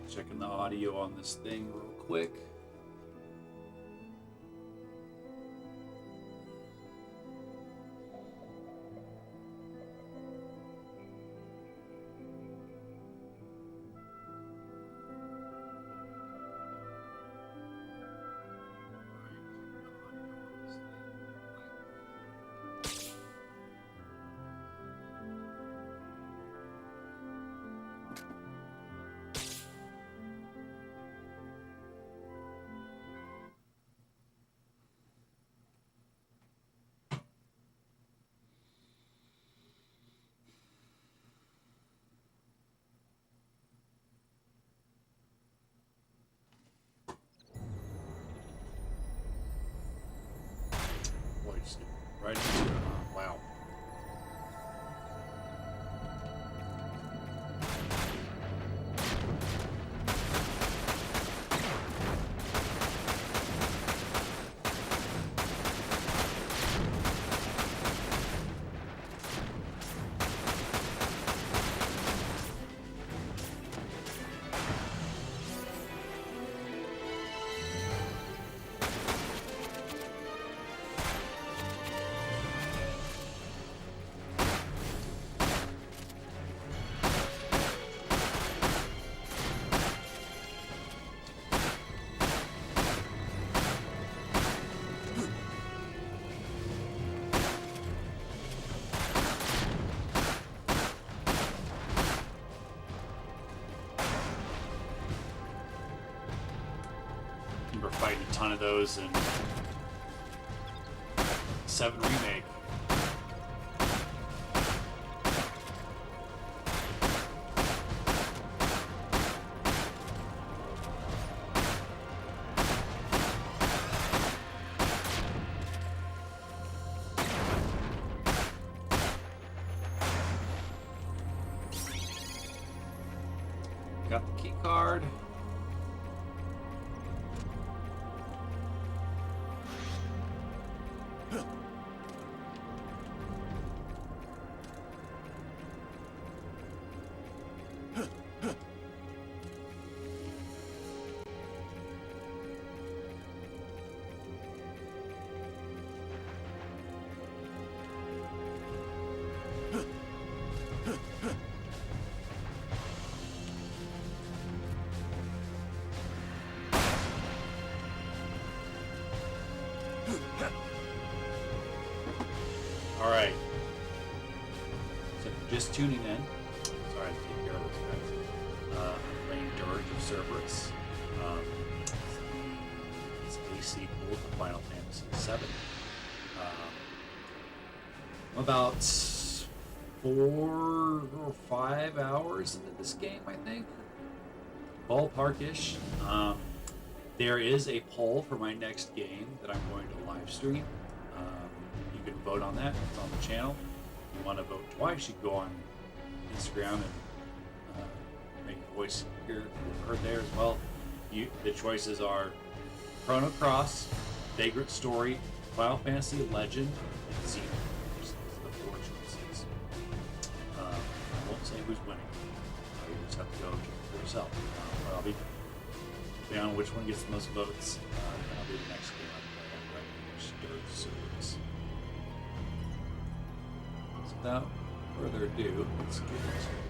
Checking the audio on this thing real quick. Right into it. Wow. Fighting a ton of those in 7 Remake. Got the key card. Alright. So if you're just tuning in, sorry to take care of those guys. I'm playing Dirge of Cerberus. It's a sequel to Final Fantasy VII. I'm about 4 or 5 hours into this game, I think. Ballpark-ish. There is a poll for my next game that I'm going to live stream. You can vote on that. It's on the channel. If you want to vote twice, you can go on Instagram and make your voice heard there as well. The choices are Chrono Cross, Vagrant Story, Final Fantasy Legend, and Xenoverse. Those are the 4 choices. I won't say who's winning. You just have to go for yourself. But I'll be depending on which one gets the most votes. That'll be the next game I'm playing right now, Dirge Cerberus. So without further ado, let's get into it.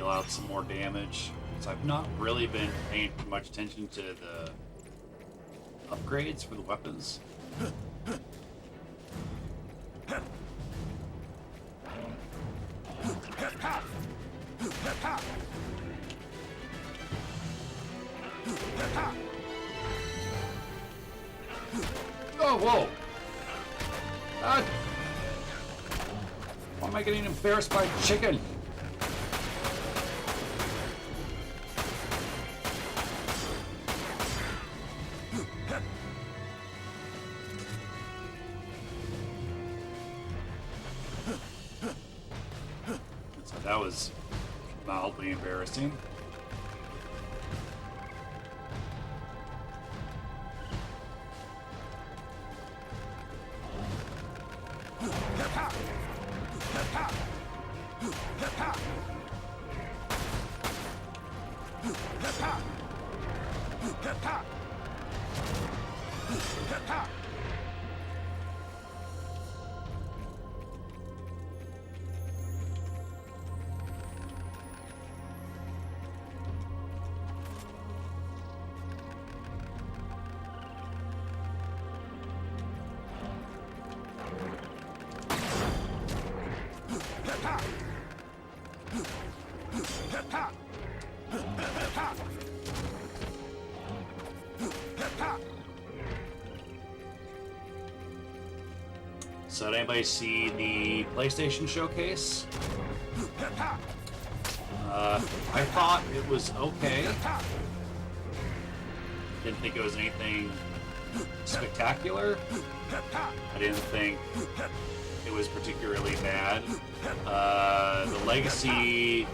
deal out some more damage. So I've not really been paying too much attention to the upgrades for the weapons. Oh, whoa! God! Why am I getting embarrassed by chicken? So that was mildly embarrassing. So did anybody see the PlayStation showcase? I thought it was okay. Didn't think it was anything spectacular. I didn't think it was particularly bad. The Legacy...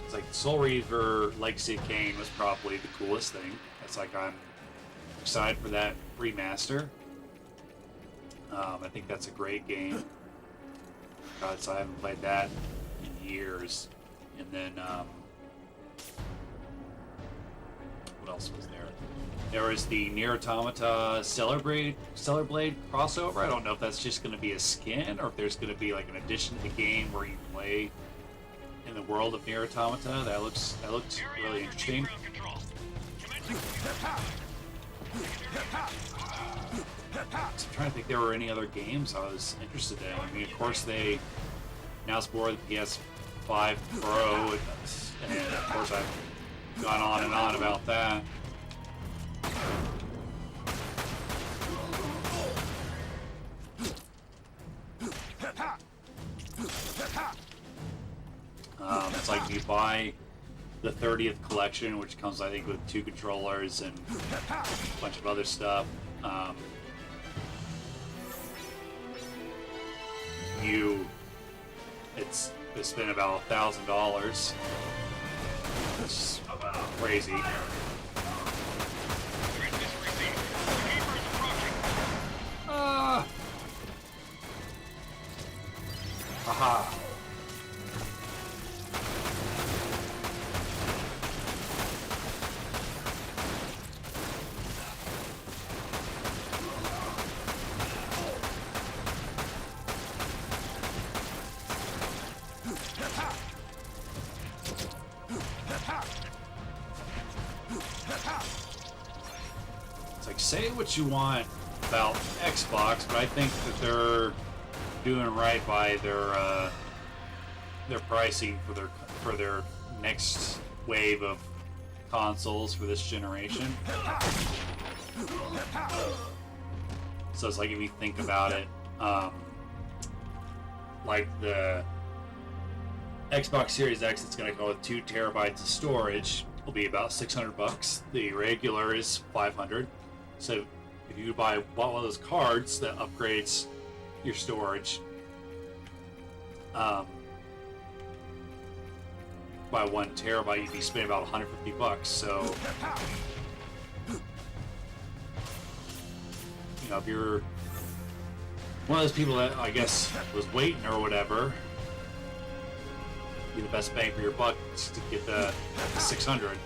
It's like Soul Reaver Legacy of Kain was probably the coolest thing. It's like I'm excited for that remaster. I think that's a great game. God, so I haven't played that in years. And then what else was there? There was the Nier Automata Stellar Blade crossover. I don't know if that's just going to be a skin or if there's going to be like an addition to the game where you play in the world of Nier Automata. That looks really interesting. So I'm trying to think if there were any other games I was interested in. I mean, of course they announced more of the PS5 Pro, and of course I've gone on and on about that. It's like you buy the 30th collection, which comes, I think, with 2 controllers and a bunch of other stuff. It's been about $1,000. It's crazy. Aha. Say what you want about Xbox, but I think that they're doing right by their pricing for their next wave of consoles for this generation. So it's like, if you think about it, like the Xbox Series X, it's going to go with 2 terabytes of storage. Will be about $600. The regular is $500. So if you buy one of those cards that upgrades your storage by 1 terabyte, you'd be spending about $150. So, you know, if you're one of those people that, I guess, was waiting or whatever, be the best bang for your buck to get the 600.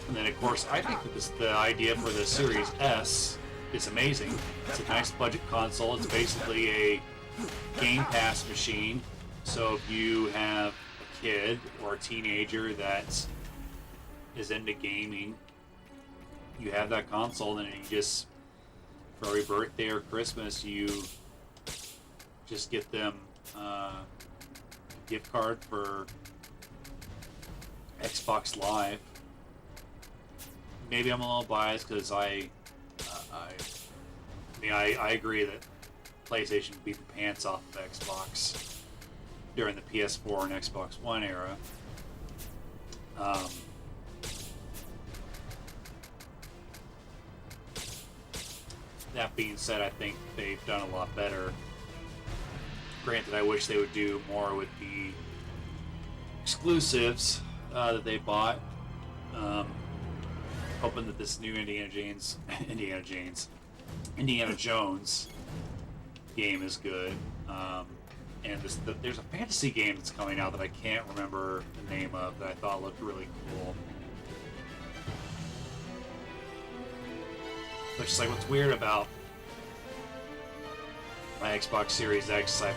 And then, of course, I think that the idea for the Series S It's amazing. It's a nice budget console. It's basically a Game Pass machine. So if you have a kid or a teenager that is into gaming, you have that console, and you just, for every birthday or Christmas, you just get them a gift card for Xbox Live. Maybe I'm a little biased because I agree that PlayStation beat the pants off of Xbox during the PS4 and Xbox One era. That being said, I think they've done a lot better. Granted, I wish they would do more with the exclusives that they bought. Hoping that this new Indiana Jones game is good. And there's a fantasy game that's coming out that I can't remember the name of that I thought looked really cool. Which is like, what's weird about my Xbox Series X, I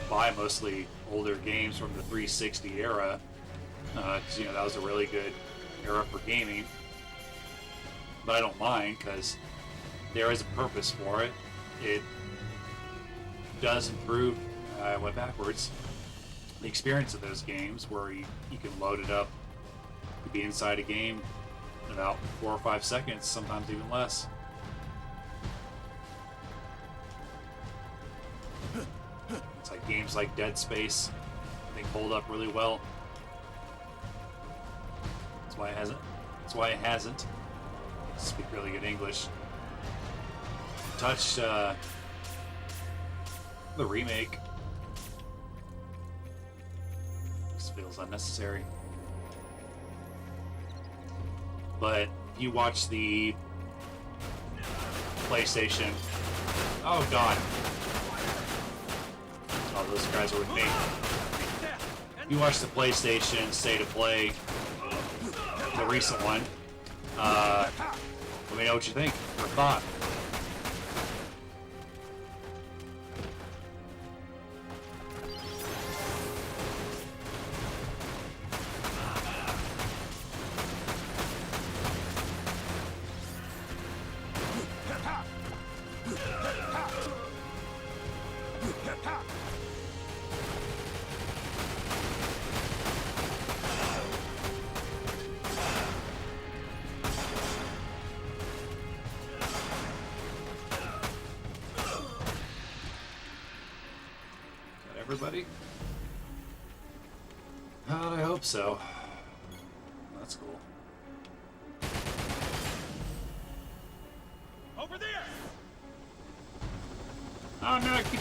buy mostly older games from the 360 era, because that was a really good era for gaming. But I don't mind, because there is a purpose for it. It does improve, I went backwards, the experience of those games, where you can load it up, you could be inside a game in about 4 or 5 seconds, sometimes even less. It's like games like Dead Space, I think, hold up really well. That's why it hasn't. Speak really good English. Touched the remake. This feels unnecessary. But if you watch the PlayStation, oh god. Oh, those guys are with me. You watch the PlayStation State of Play, the recent one. Let me know what you think, or thought. Everybody? I hope so. That's cool. Over there! Oh no, I keep...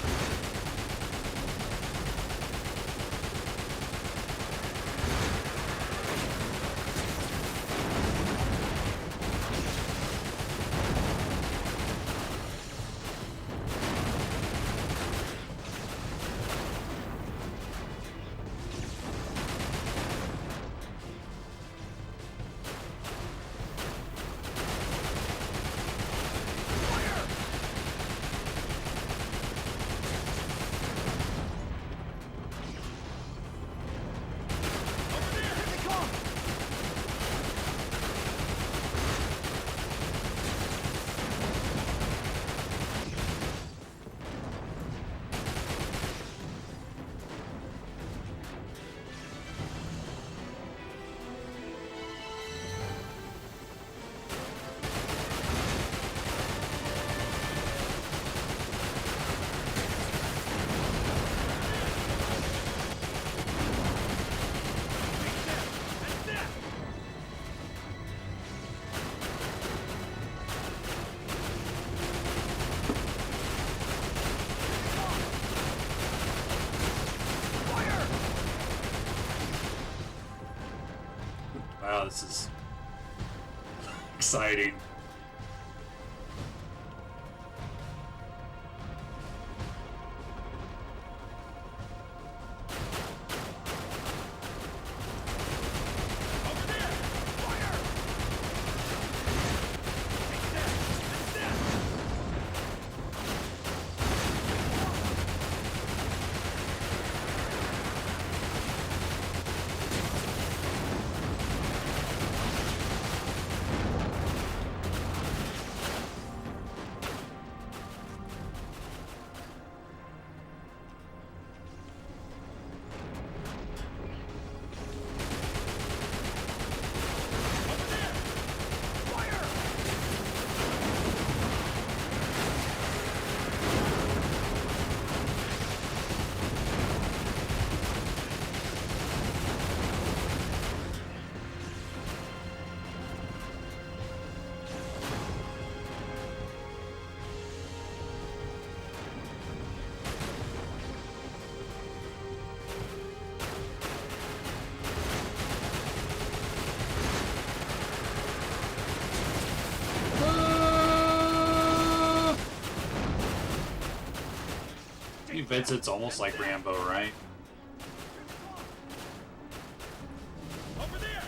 Wow, this is exciting. Hey, Vincent's almost like Rambo, right? Over there!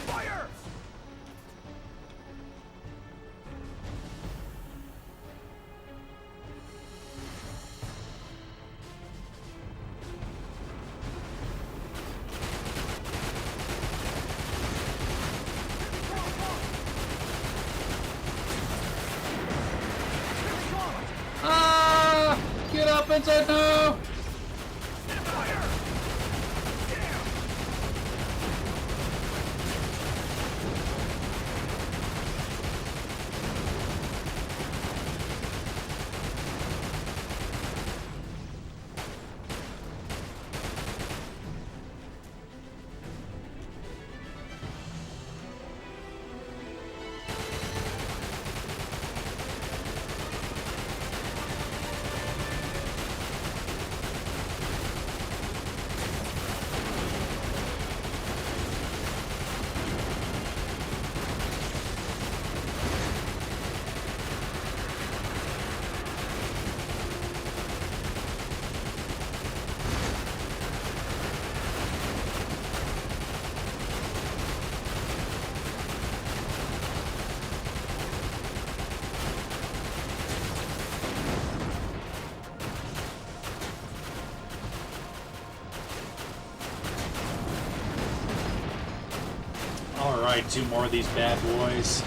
Fire! Ah! Get up, Vincent! No! Alright, 2 more of these bad boys.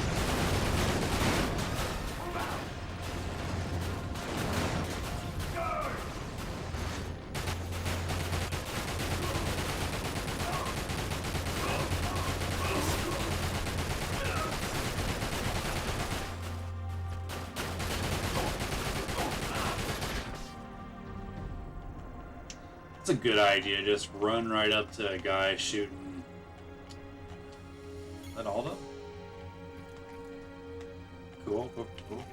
It's a good idea, just run right up to a guy shooting. Is that all of them? Cool, cool, cool.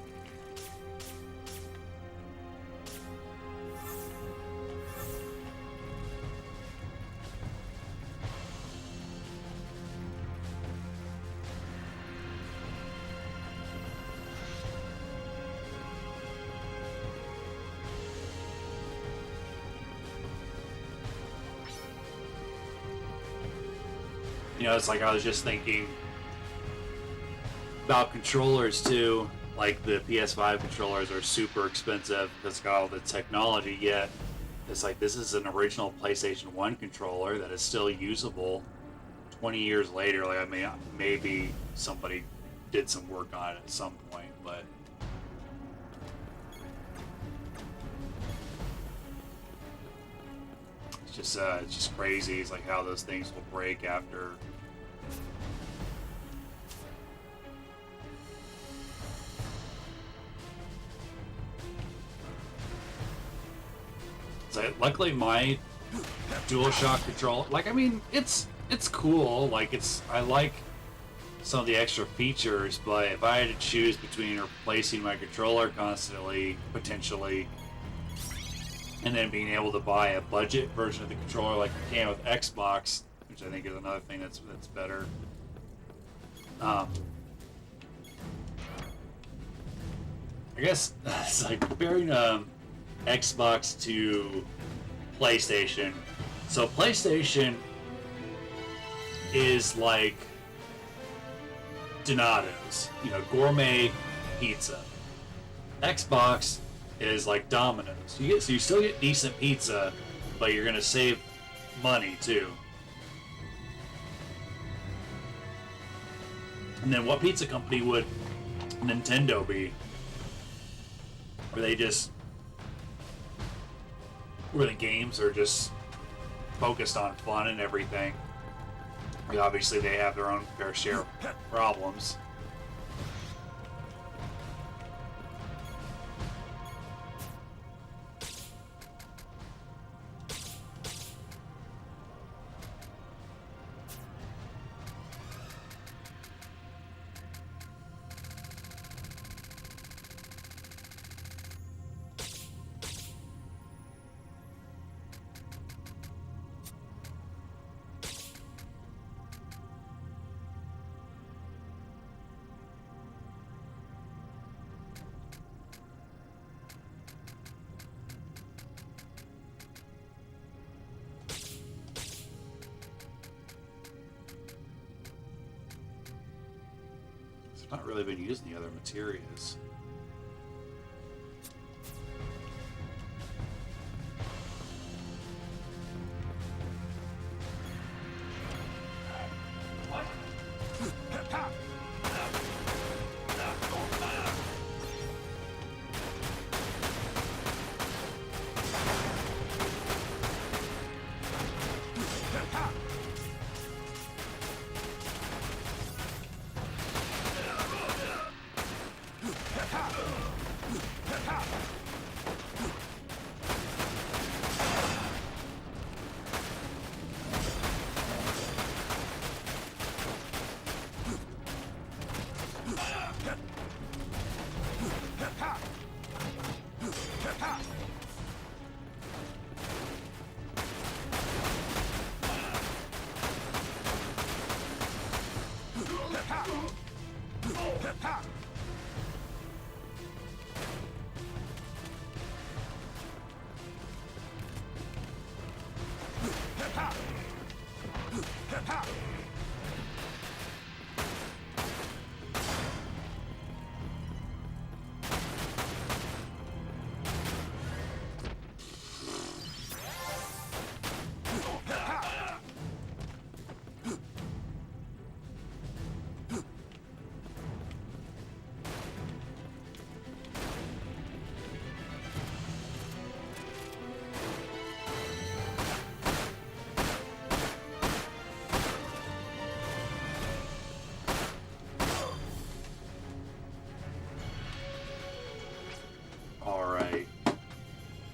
You know, it's like I was just thinking about controllers too. Like the PS5 controllers are super expensive because it's got all the technology, yet it's like this is an original PlayStation 1 controller that is still usable 20 years later. Like, I mean, maybe somebody did some work on it at some point, but it's just crazy. It's like how those things will break after. So luckily my DualShock controller, like, I mean, it's cool. Like, I like some of the extra features, but if I had to choose between replacing my controller constantly, potentially, and then being able to buy a budget version of the controller like you can with Xbox, which I think is another thing that's better. I guess it's like comparing Xbox to PlayStation. So PlayStation is like Donato's, you know, gourmet pizza. Xbox is like Domino's. So you still get decent pizza, but you're gonna save money too. And then what pizza company would Nintendo be? Where the games are just focused on fun and everything. I mean, obviously they have their own fair share of problems. I've not really been using the other materials.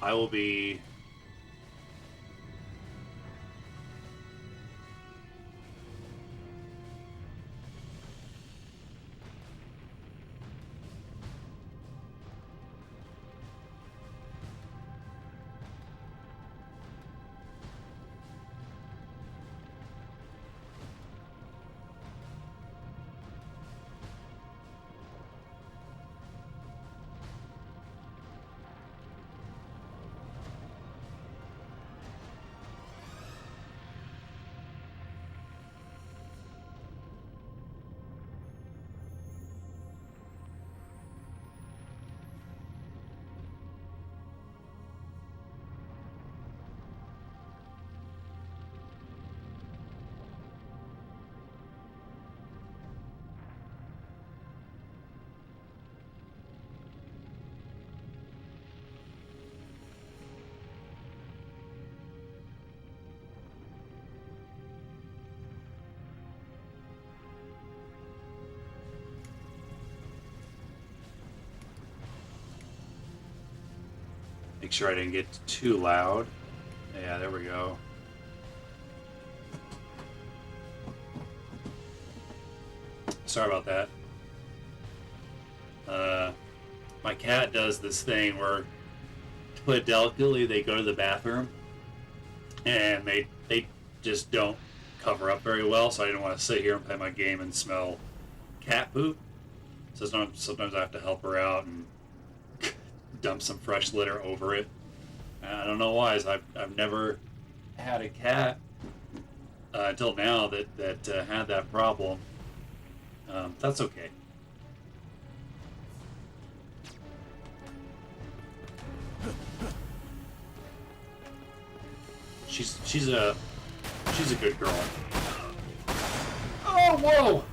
I will be make sure I didn't get too loud. Yeah, there we go. Sorry about that. My cat does this thing where, to put it delicately, they go to the bathroom and they just don't cover up very well, so I didn't want to sit here and play my game and smell cat poop. So sometimes I have to help her out and dump some fresh litter over it. I don't know why. I've never had a cat until now that had that problem. That's okay. She's a good girl. Oh, whoa!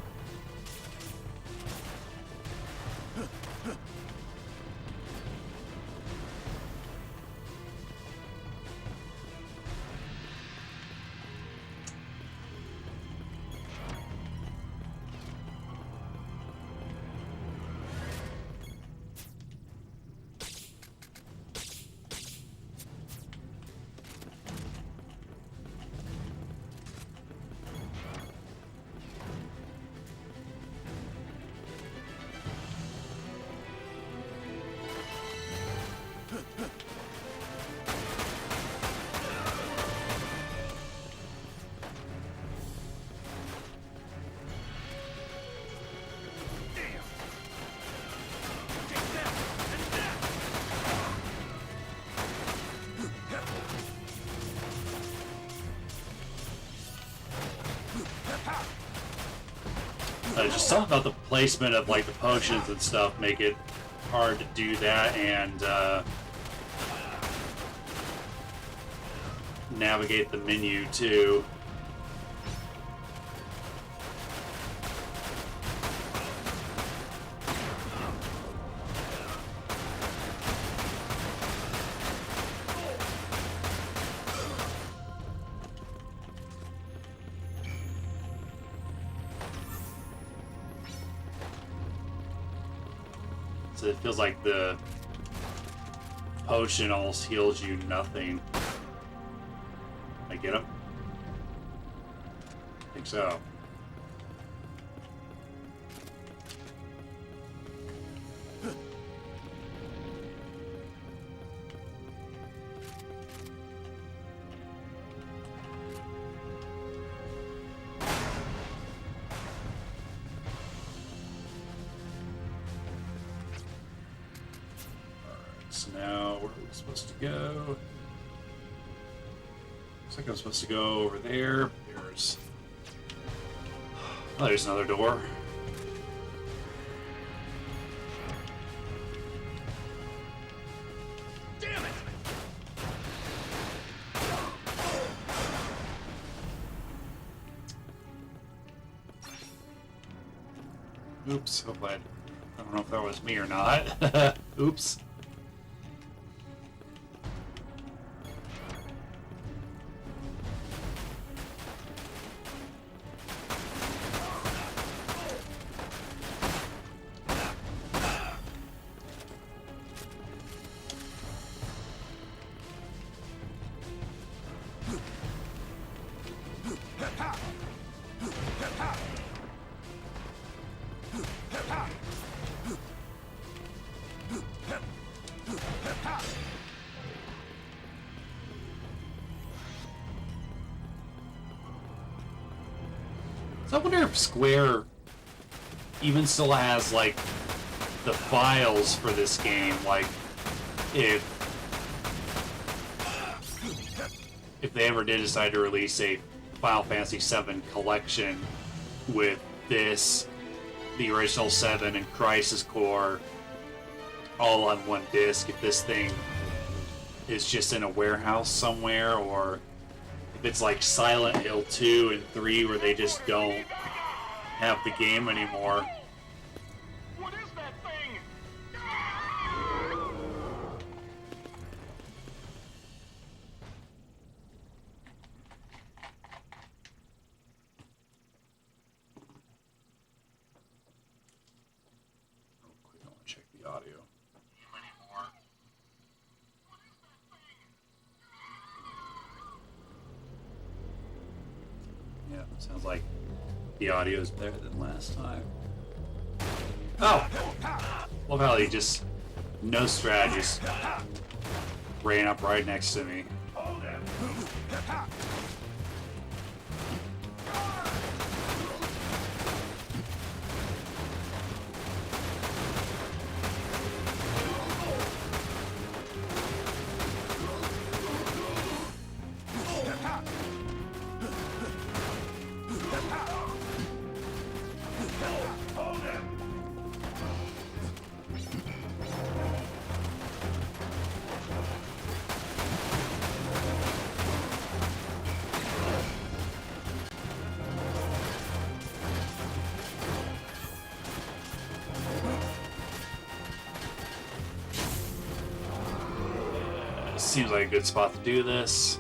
Just something about the placement of like the potions and stuff make it hard to do that and navigate the menu too. So it feels like the potion almost heals you nothing. I get him? I think so. So now, where are we supposed to go? Looks like I'm supposed to go over there. There's another door. Damn it! Oops, hope I don't know if that was me or not. Oops. So I wonder if Square even still has like the files for this game, like if they ever did decide to release a Final Fantasy VII collection with this, the original 7 and Crisis Core all on one disc, if this thing is just in a warehouse somewhere, or if it's like Silent Hill 2 and 3 where they just don't have the game anymore. What is that thing? Real quick, I want to check the audio. Yeah, sounds like the audio is better than last time. Oh! Love how he just, no strategist, ran up right next to me. Seems like a good spot to do this.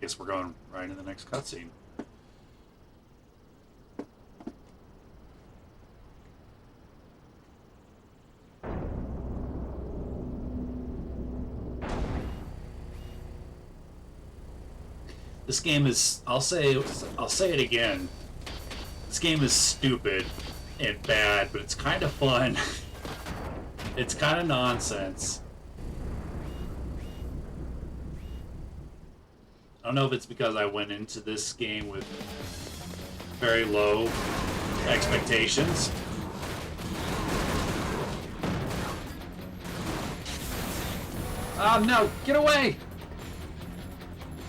Guess we're going right into the next cutscene. This game is, I'll say it again. This game is stupid and bad, but it's kind of fun. It's kind of nonsense. I don't know if it's because I went into this game with very low expectations. Oh no, get away!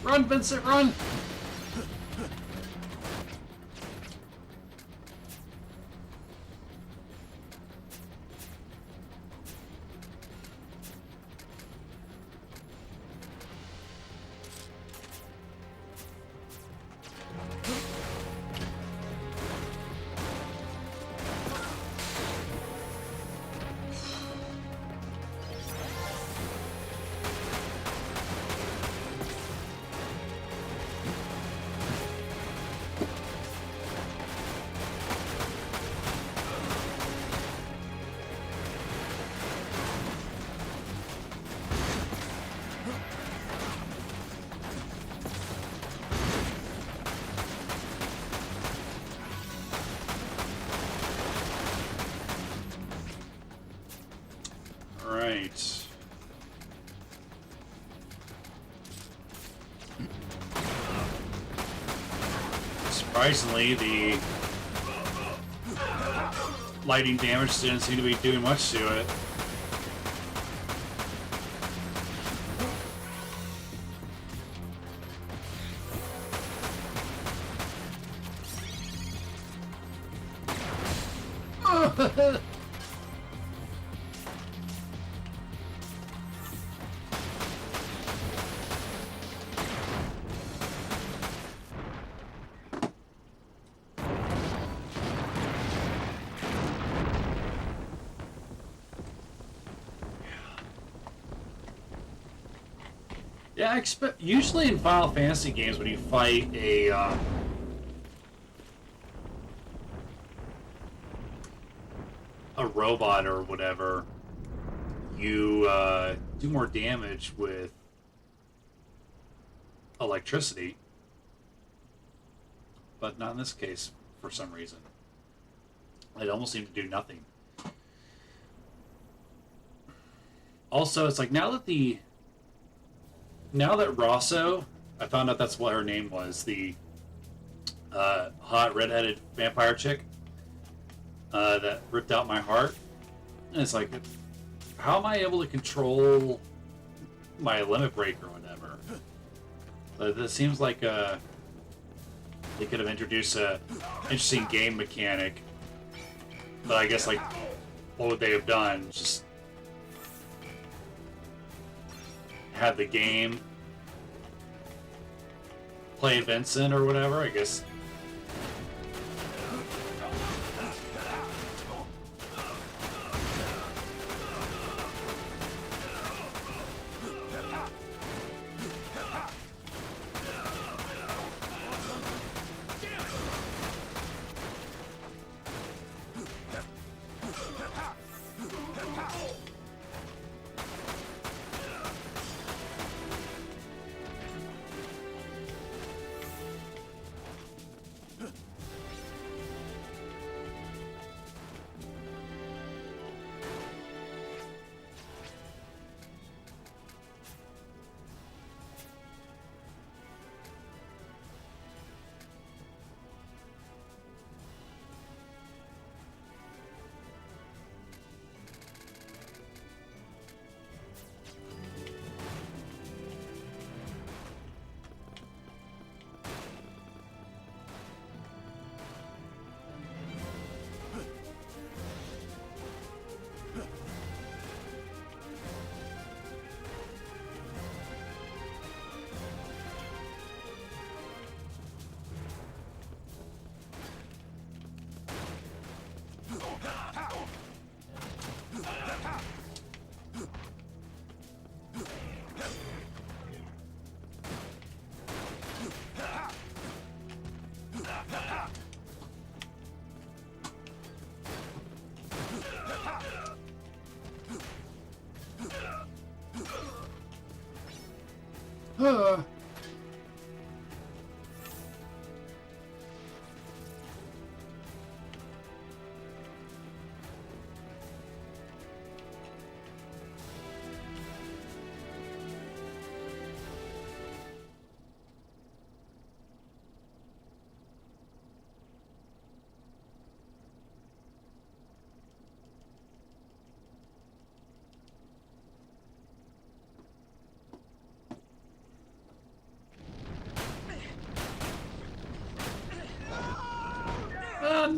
Run, Vincent, run! Right. Surprisingly, the lightning damage didn't seem to be doing much to it. Yeah, I expect usually in Final Fantasy games when you fight a robot or whatever, you do more damage with electricity, but not in this case for some reason. It almost seemed to do nothing. Also, it's like now that Rosso, I found out that's what her name was, the hot redheaded vampire chick that ripped out my heart. And it's like, how am I able to control my limit break or whatever? But it seems like they could have introduced a interesting game mechanic. But I guess, like, what would they have done? Just had the game play Vincent or whatever, I guess.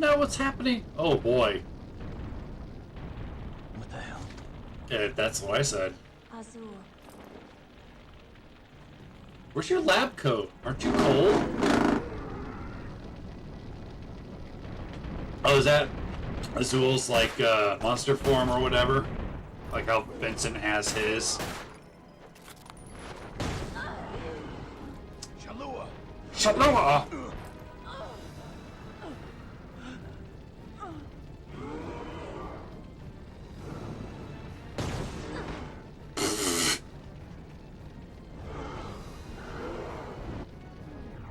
no, what's happening? Oh boy. What the hell? Yeah, that's what I said. Azul. Where's your lab coat? Aren't you cold? Oh, is that Azul's like monster form or whatever? Like how Vincent has his. Chalua! Shalom!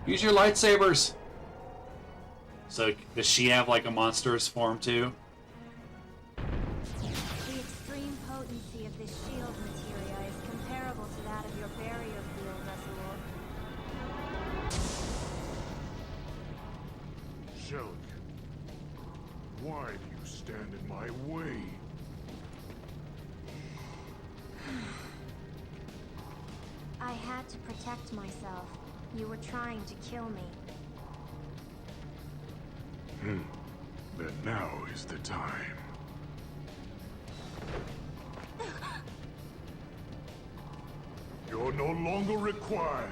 Use your lightsabers. So does she have like a monstrous form too? The extreme potency of this shield materia is comparable to that of your barrier field, Azul. Shelk, why do you stand in my way? I had to protect myself. You were trying to kill me. Then now is the time. You're no longer required.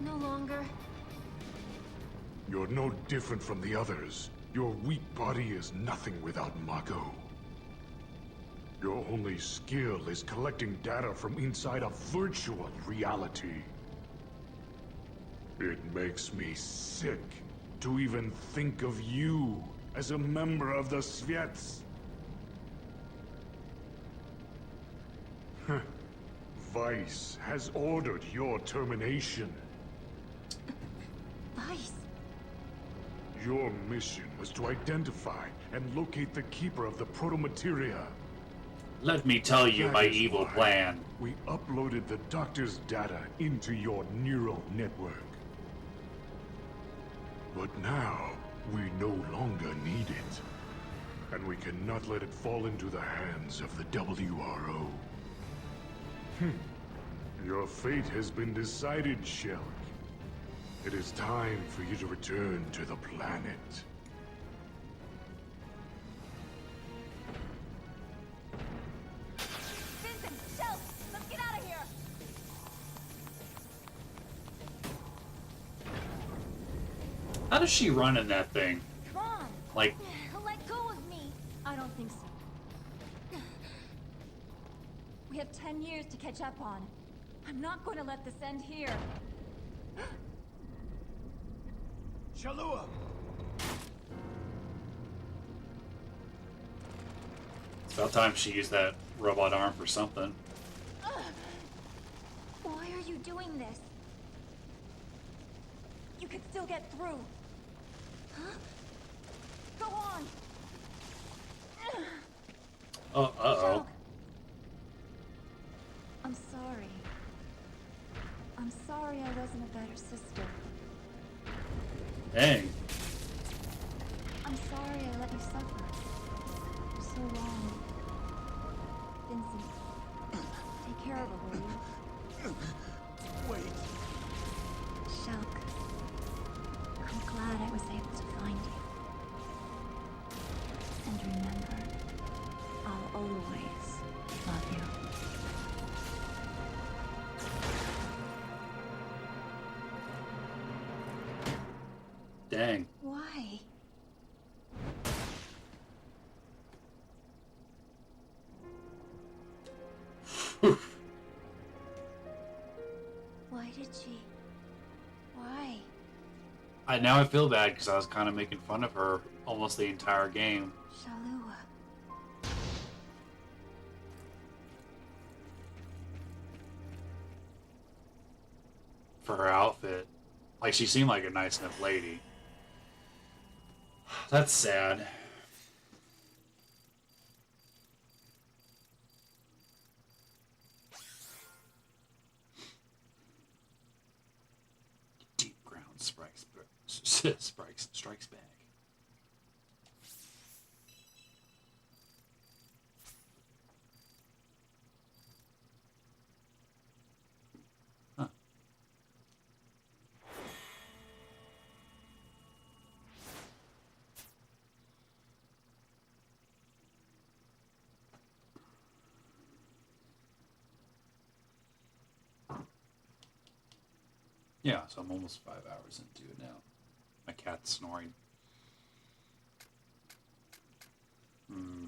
No longer. You're no different from the others. Your weak body is nothing without Mako. Your only skill is collecting data from inside a virtual reality. It makes me sick to even think of you as a member of the Sviets. Vice has ordered your termination. Vice. Your mission was to identify and locate the keeper of the protomateria. Let me tell you That my is evil why plan. We uploaded the doctor's data into your neural network. But now, we no longer need it. And we cannot let it fall into the hands of the WRO. Your fate has been decided, Shelk. It is time for you to return to the planet. Vincent, Shell, let's get out of here. How does she run in that thing? Come on. Like, Let go of me. I don't think so. We have 10 years to catch up on. I'm not going to let this end here. Chalua! it's about time she used that robot arm for something. Why are you doing this? You could still get through. Huh? Go on. Oh, uh-oh. Shulk. I'm sorry. I'm sorry I wasn't a better sister. Dang. I'm sorry I let you suffer for so long. Vincent, take care of her, will you? Wait. Shulk, I'm glad I was able to find you. And remember, I'll always love you. Dang. Why? Why did she? Why? Now I feel bad because I was kind of making fun of her almost the entire game. Shalua. For her outfit. Like, she seemed like a nice enough lady. That's sad. Deep ground strikes back. Huh. Yeah, so I'm almost 5 hours into it now. My cat's snoring. Hmm.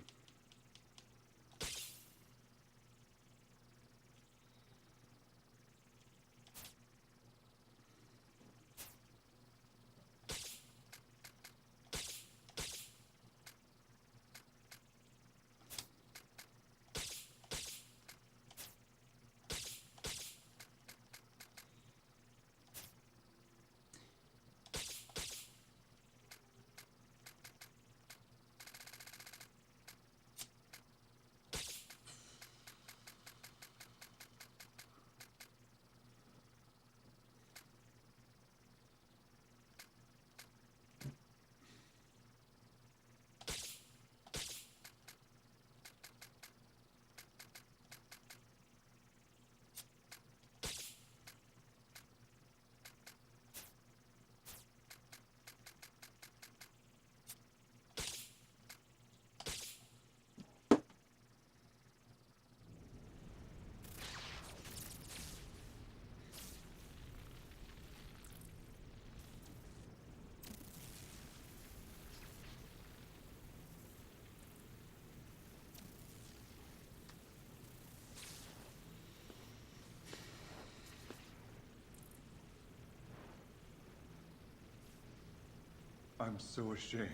I'm so ashamed.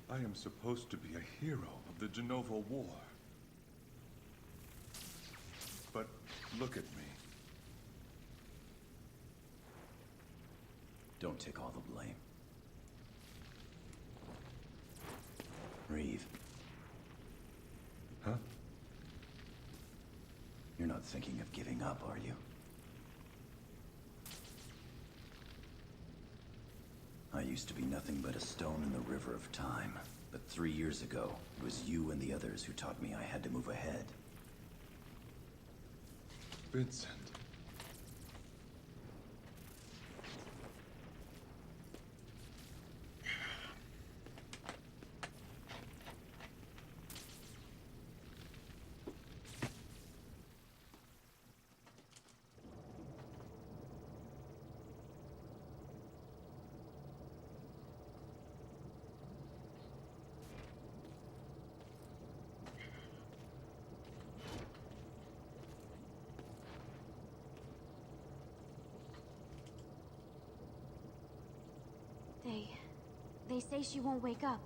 I am supposed to be a hero of the Genova War. But look at me. Don't take all the blame. Reeve. Huh? You're not thinking of giving up, are you? I used to be nothing but a stone in the river of time. But 3 years ago, it was you and the others who taught me I had to move ahead. Vincent. They say she won't wake up.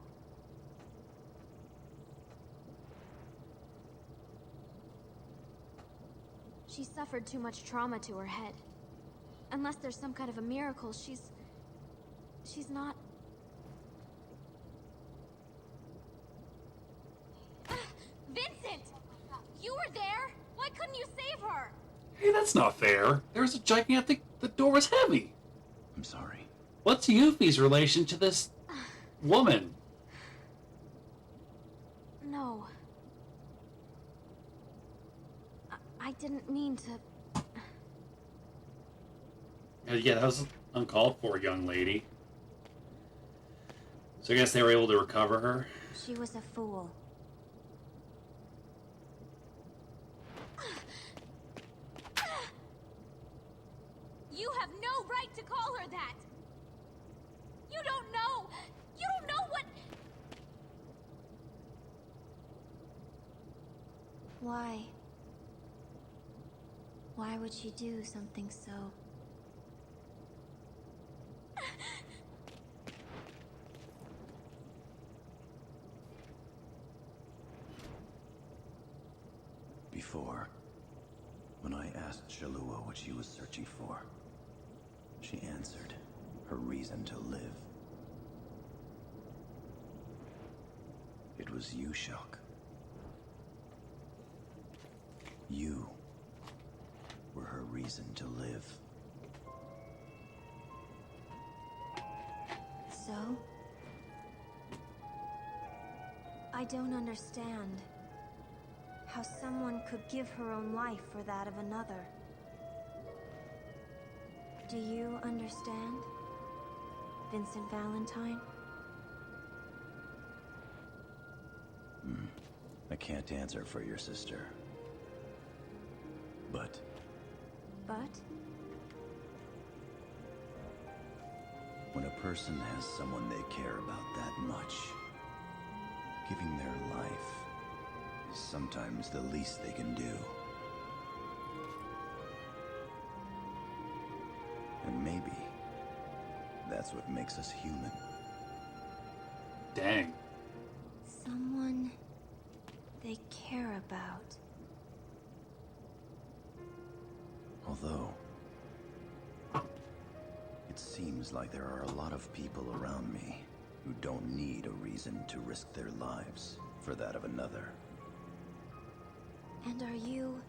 She suffered too much trauma to her head. Unless there's some kind of a miracle, she's not... Vincent! You were there? Why couldn't you save her? Hey, that's not fair. There's a gigantic... The door was heavy. I'm sorry. What's Yuffie's relation to this woman? No. I didn't mean to... Yeah, that was uncalled for, young lady. So I guess they were able to recover her. She was a fool. You have no right to call her that! You don't know! You don't know what... Why? Why would she do something so... Before, when I asked Shalua what she was searching for, she answered her reason to live. It was you, Shock. You were her reason to live. So? I don't understand. How someone could give her own life for that of another. Do you understand, Vincent Valentine? I can't answer for your sister. But But? person has someone they care about that much, giving their life is sometimes the least they can do. And maybe that's what makes us human. Dang. Someone they care about. Although, it seems like there are a lot of people around me who don't need a reason to risk their lives for that of another. And are you...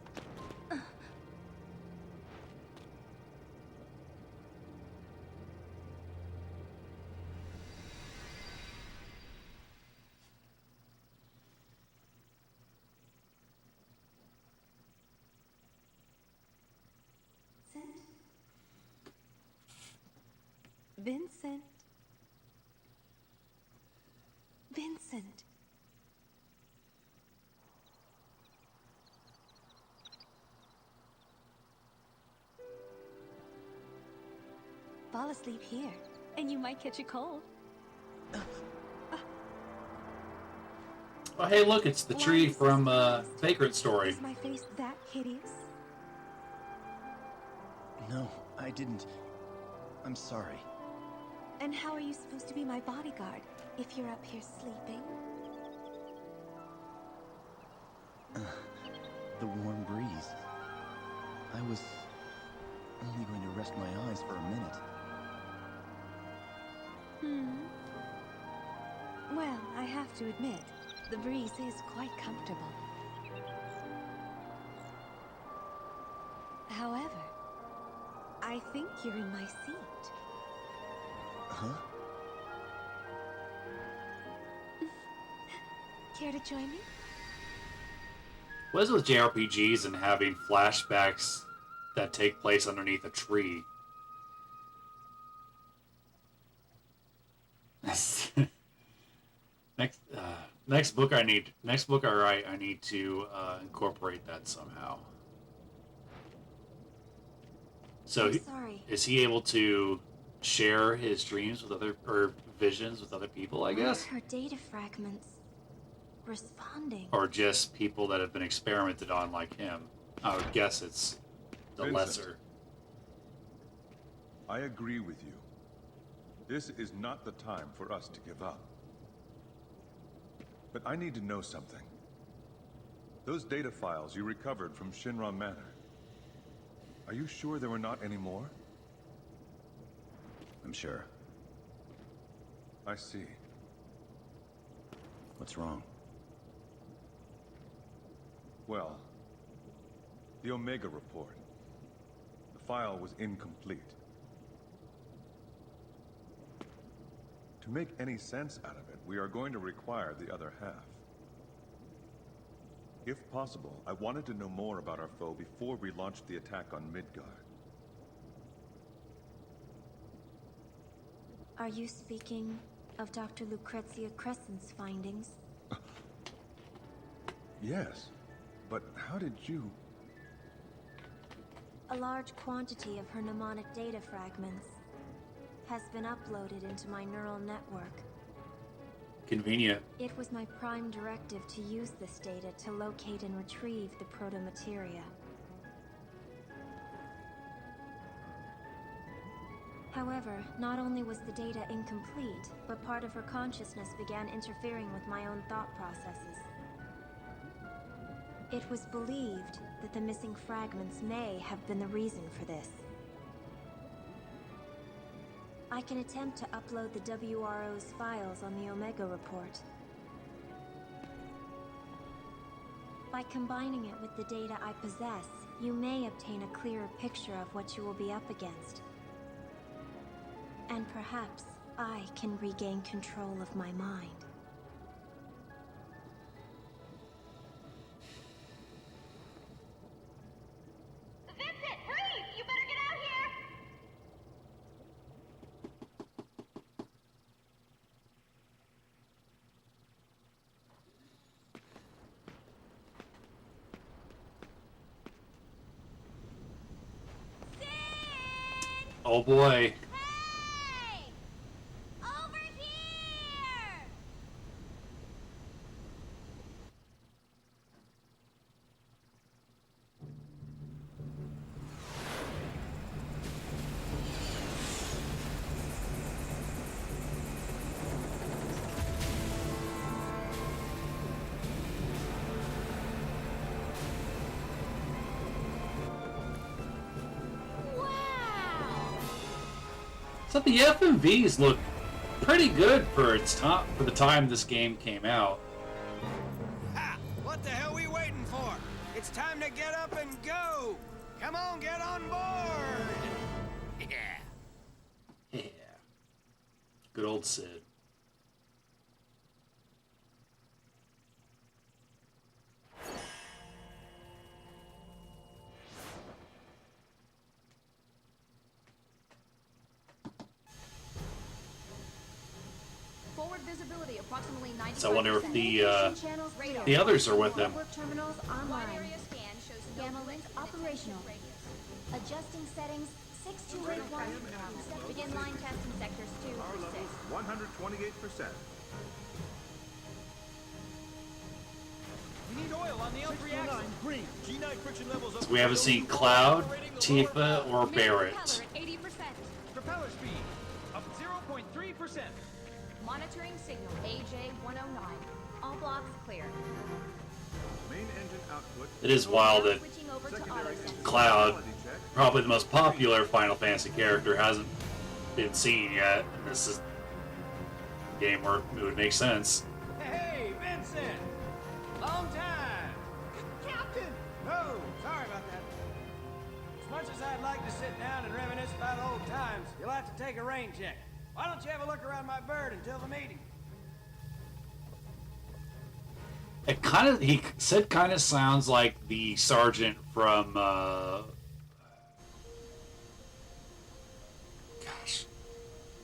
Vincent? Vincent? Fall asleep here, and you might catch a cold. Oh, hey, look, it's the tree from Vagrant Story. Is my face that hideous? No, I didn't. I'm sorry. And how are you supposed to be my bodyguard if you're up here sleeping? The warm breeze. I was only going to rest my eyes for a minute. Well, I have to admit, the breeze is quite comfortable. However, I think you're in my seat. Huh? Care to join me? What is it with JRPGs and having flashbacks that take place underneath a tree? Next book I write, I need to incorporate that somehow. So I'm sorry. is he able to share his dreams with other, or visions with other people, I guess? Her data fragments responding. Or just people that have been experimented on like him? I would guess it's the Vincent. lesser. I agree with you. This is not the time for us to give up. But I need to know something. Those data files you recovered from Shinra Manor, are you sure there were not any more? I'm sure. I see. What's wrong? Well, the Omega report. The file was incomplete. To make any sense out of it, we are going to require the other half. If possible, I wanted to know more about our foe before we launched the attack on Midgard. Are you speaking of Dr. Lucrezia Crescent's findings? Yes, but how did you... A large quantity of her mnemonic data fragments has been uploaded into my neural network. Convenient. It was my prime directive to use this data to locate and retrieve the proto-materia. However, not only was the data incomplete, but part of her consciousness began interfering with my own thought processes. It was believed that the missing fragments may have been the reason for this. I can attempt to upload the WRO's files on the Omega report. By combining it with the data I possess, you may obtain a clearer picture of what you will be up against. And perhaps I can regain control of my mind. Vincent, hurry! You better get out here! Oh boy. Hey! So the FMVs look pretty good for its top for the time this game came out. Ha! What the hell are we waiting for? It's time to get up and go! Come on, get on board! Yeah. Yeah. Good old Sid. Forward visibility approximately 90%. So I wonder if Channels radar. the others are with him. Network terminals Wide online. area scan shows no Gamma glitch link in the operational. radius. Adjusting settings 6281. Begin line testing sectors 2 through 6. 128%. We need oil on the L3 green. G9 friction levels So we haven't seen Cloud, Tifa, or Barrett. Propeller at 80%. Propeller speed of 0.3%. Monitoring signal AJ-109. All blocks clear. Main engine output. It is wild that Switching over to Secondary auto engine sense. Cloud, quality check. probably the most popular Final Fantasy character, hasn't been seen yet. And this is a game where it would make sense. Hey, Vincent! Long time! Captain! Oh, sorry about that. As much as I'd like to sit down and reminisce about old times, you'll have to take a rain check. Why don't you have a look around my bird until the meeting? It kind of, he said, kind of sounds like the sergeant from,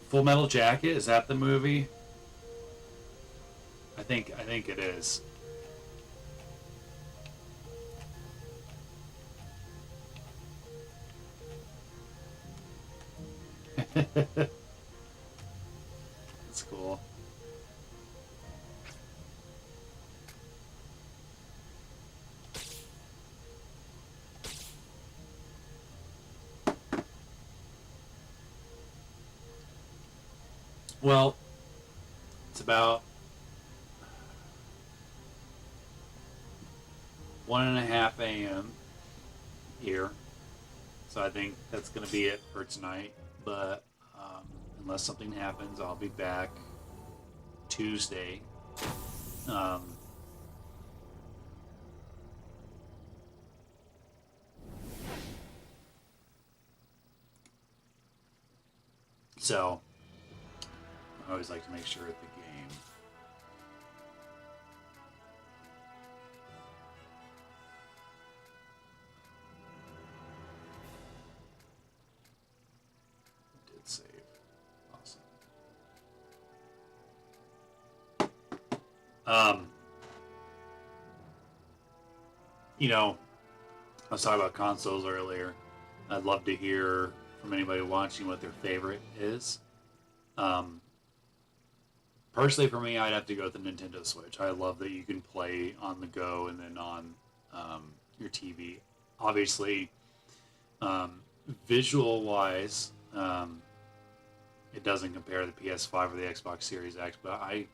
Full Metal Jacket. Is that the movie? I think it is. That's cool. Well, it's about 1:30 a.m. here, so I think that's going to be it for tonight. But unless something happens, I'll be back Tuesday. So I always like to make sure at the game. Did save. Awesome. You know, I was talking about consoles earlier. I'd love to hear from anybody watching what their favorite is. Personally, for me, I'd have to go with the Nintendo Switch. I love that you can play on the go and then on your TV. Obviously, visual-wise, it doesn't compare to the PS5 or the Xbox Series X, but I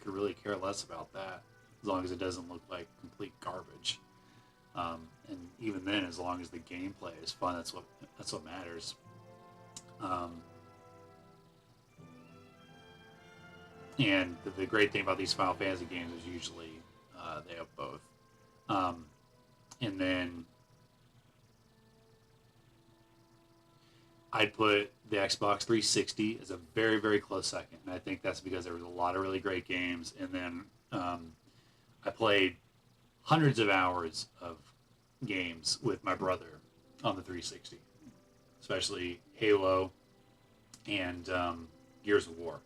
could really care less about that as long as it doesn't look like complete garbage. And even then, as long as the gameplay is fun, that's what matters. And the great thing about these Final Fantasy games is usually they have both. And then I'd put the Xbox 360 as a very, very close second. And I think that's because there was a lot of really great games. And then I played hundreds of hours of games with my brother on the 360, especially Halo and Gears of War.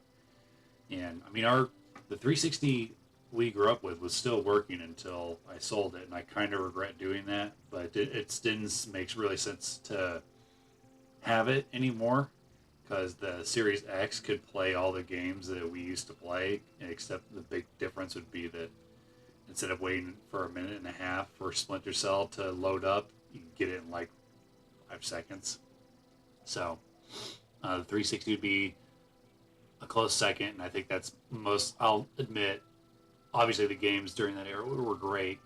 And I mean, the 360 we grew up with was still working until I sold it, and I kind of regret doing that. But it didn't make really sense to have it anymore because the Series X could play all the games that we used to play, except the big difference would be that instead of waiting for a minute and a half for Splinter Cell to load up, you can get it in like 5 seconds. So the 360 would be a close second, and I think that's most. I'll admit, obviously the games during that era were great,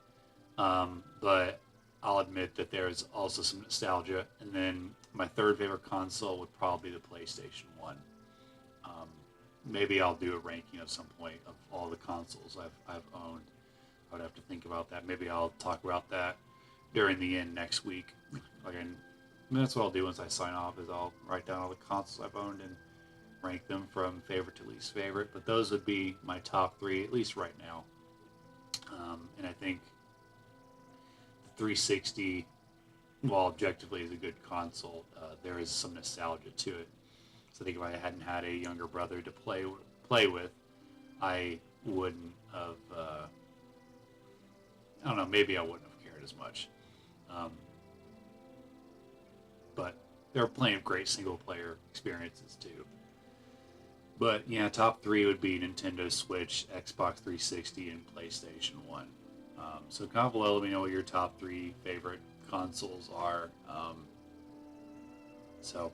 but I'll admit that there's also some nostalgia. And then my third favorite console would probably be the PlayStation 1. Maybe I'll do a ranking at some point of all the consoles I've owned. I would have to think about that. Maybe I'll talk about that during the end next week. That's what I'll do once I sign off, is I'll write down all the consoles I've owned and rank them from favorite to least favorite. But those would be my top three, at least right now. And I think the 360, while objectively is a good console, there is some nostalgia to it. So I think if I hadn't had a younger brother to play with, I wouldn't have. I don't know. Maybe I wouldn't have cared as much. But there are plenty of great single-player experiences too. But yeah, top three would be Nintendo Switch, Xbox 360, and PlayStation 1. So comment below, let me know what your top three favorite consoles are. So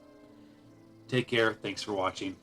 take care. Thanks for watching.